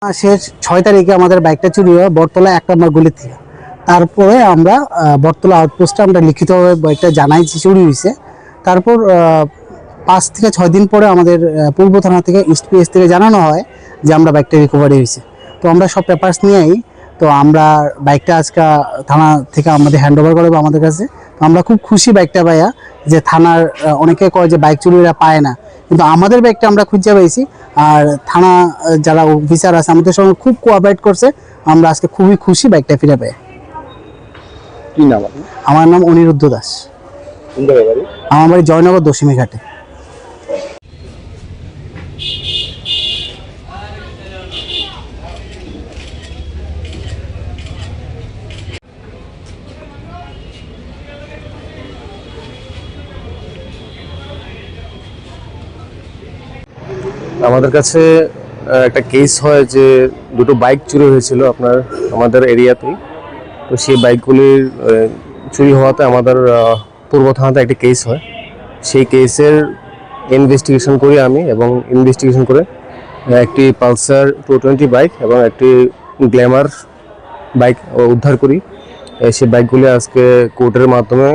মাসের 6 তারিখে আমাদের বাইকটা চুরি হয় বটতলা 1 নম্বর গলি থেকে। তারপরে আমরা বটতলা আউটপোস্টে আমরা লিখিতভাবে বাইকটা জানাই যে চুরি হয়েছে। তারপর 5 থেকে 6 দিন পরে আমাদের পূর্ব থানা থেকে ইস্ট পিএস থেকে জানানো হয় যে আমরা বাইকটা রিকভারি হয়েছে। তো আমরা সব পেপারস নিয়েই তো আমরা বাইকটা আজকে থানা থেকে আমাদের হ্যান্ড ওভার করবো আমাদের কাছে। তো আমরা খুব খুশি বাইকটা পাইয়া, যে থানার অনেকে কয় যে বাইক চুরিরা পায় না, কিন্তু আমাদের বাইকটা আমরা খুঁজে পাইছি। আর থানা যারা অফিসার আছে আমাদের সঙ্গে খুব কোঅপারেট করছে। আমরা আজকে খুবই খুশি বাইকটা ফিরে পেয়ে। কি নাম আপনার? আমার নাম অনিরুদ্ধ দাস। কোন জায়গায় বাড়ি? আমার বাড়ি জয়নগর দশমী ঘাটে। আমাদের কাছে একটা কেস হয় যে দুটো বাইক চুরি হয়েছিল আমাদের এরিয়াতেই। তো সেই বাইকগুলির চুরি হওয়াতে আমাদের পূর্ব থানাতে একটা কেস হয়। সেই কেসের ইনভেস্টিগেশন করি আমি, এবং ইনভেস্টিগেশন করে একটি পালসার 220 বাইক এবং একটি গ্ল্যামার বাইক উদ্ধার করি। সেই বাইকগুলি আজকে কোর্টের মাধ্যমে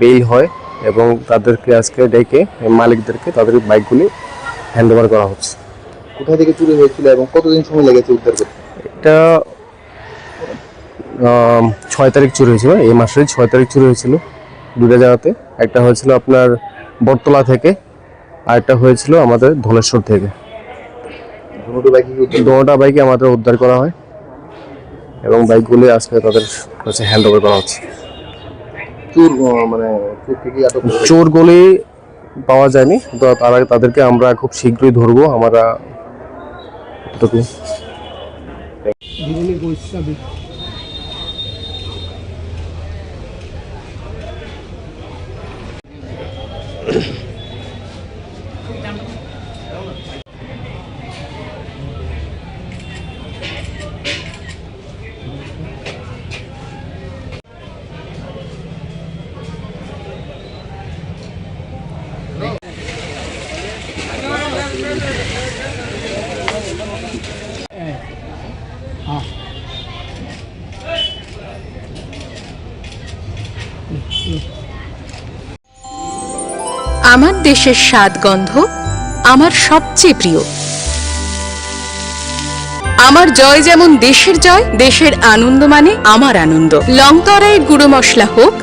বেইল হয় এবং তাদেরকে আজকে ডেকে মালিকদেরকে তাদের বাইকগুলি হ্যান্ড ওভার করা হচ্ছে। কোথা থেকে চুরি হয়েছিল এবং কতদিন সময় লেগেছে উদ্ধার করতে? এটা 6 তারিখ চুরি হয়েছিল, এই মাসের 6 তারিখ চুরি হয়েছিল দুটো জায়গাতে। একটা হয়েছিল আপনার বটতলা থেকে, আর একটা হয়েছিল আমাদের ধলেশ্বর থেকে। দুটো বাইকে আমাদের উদ্ধার করা হয় এবং বাইকগুলি আজকে তাদের কাছে হ্যান্ড ওভার করা হচ্ছে। চোরগুলি পাওয়া যায়নি, তো তাদেরকে আমরা খুব শীঘ্রই ধরবো। আমরা আমার দেশের স্বাদ গন্ধ আমার সবচেয়ে প্রিয়। আমার জয় যেমন দেশের জয়, দেশের আনন্দ মানে আমার আনন্দ। লংতরাইয়ের গুঁড়ো মশলা হোক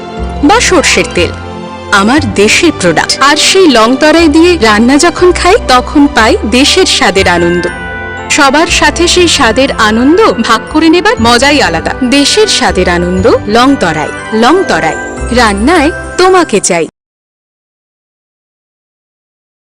বা সর্ষের তেল, আমার দেশের প্রোডাক্ট। আর সেই লংতরাই দিয়ে রান্না যখন খাই তখন পাই দেশের স্বাদের আনন্দ। সবার সাথে সেই স্বাদের আনন্দ ভাগ করে নেবার মজাই আলাদা। দেশের স্বাদের আনন্দ লংতরাই। লংতরাই, রান্নায় তোমাকে চাই।